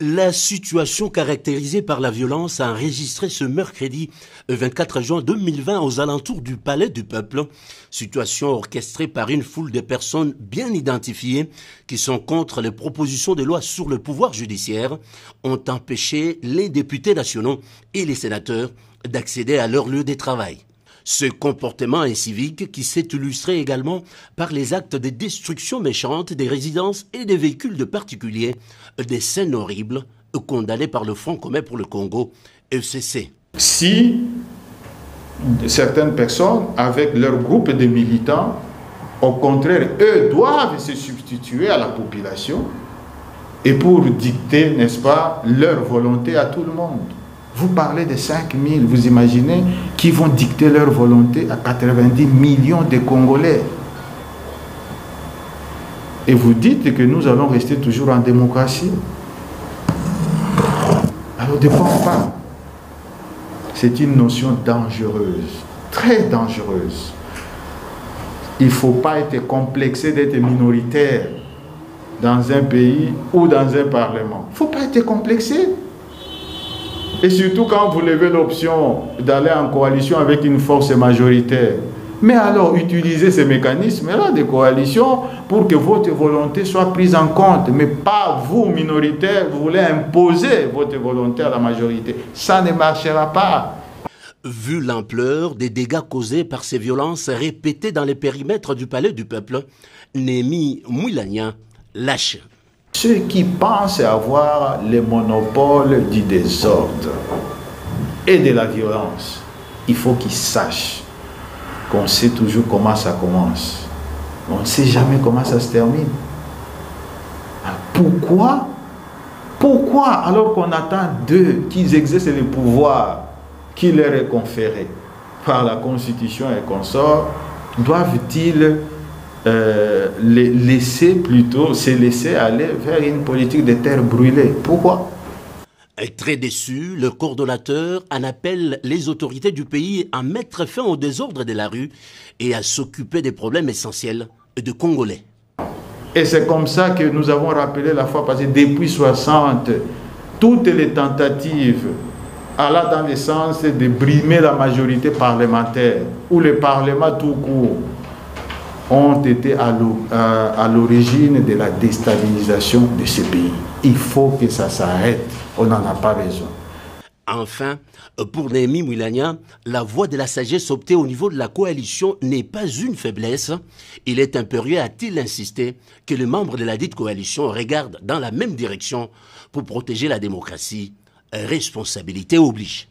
La situation caractérisée par la violence a enregistré ce mercredi 24 juin 2020 aux alentours du Palais du Peuple. Situation orchestrée par une foule de personnes bien identifiées qui sont contre les propositions de loi sur le pouvoir judiciaire, ont empêché les députés nationaux et les sénateurs d'accéder à leur lieu de travail. Ce comportement incivique qui s'est illustré également par les actes de destruction méchante des résidences et des véhicules de particuliers, des scènes horribles condamnées par le Front commun pour le Congo, FCC. Si certaines personnes, avec leur groupe de militants, au contraire, eux doivent se substituer à la population et pour dicter, n'est-ce pas, leur volonté à tout le monde. Vous parlez de 5 000, vous imaginez, qui vont dicter leur volonté à 90 millions de Congolais. Et vous dites que nous allons rester toujours en démocratie. Alors ne pense pas. C'est une notion dangereuse, très dangereuse. Il ne faut pas être complexé d'être minoritaire dans un pays ou dans un parlement. Il ne faut pas être complexé. Et surtout quand vous levez l'option d'aller en coalition avec une force majoritaire. Mais alors, utilisez ces mécanismes-là de coalition pour que votre volonté soit prise en compte. Mais pas vous, minoritaires, vous voulez imposer votre volonté à la majorité. Ça ne marchera pas. Vu l'ampleur des dégâts causés par ces violences répétées dans les périmètres du Palais du Peuple, Némi Mouilagna lâche. Ceux qui pensent avoir le monopole du désordre et de la violence, il faut qu'ils sachent qu'on sait toujours comment ça commence. On ne sait jamais comment ça se termine. Alors pourquoi, alors qu'on attend d'eux qu'ils exercent le pouvoir qui leur est conféré par la Constitution et consorts, doivent-ils se laisser aller vers une politique de terre brûlée? Pourquoi? Très déçu, le coordonnateur en appelle les autorités du pays à mettre fin au désordre de la rue et à s'occuper des problèmes essentiels de Congolais. Et c'est comme ça que nous avons rappelé la fois passée, depuis 60, toutes les tentatives allaient dans le sens de brimer la majorité parlementaire ou le Parlement tout court ont été à l'origine de la déstabilisation de ce pays. Il faut que ça s'arrête. On n'en a pas besoin. Enfin, pour Némi Mouilagna, la voie de la sagesse optée au niveau de la coalition n'est pas une faiblesse. Il est impérieux, a-t-il insisté, que les membres de la dite coalition regardent dans la même direction pour protéger la démocratie. Responsabilité oblige.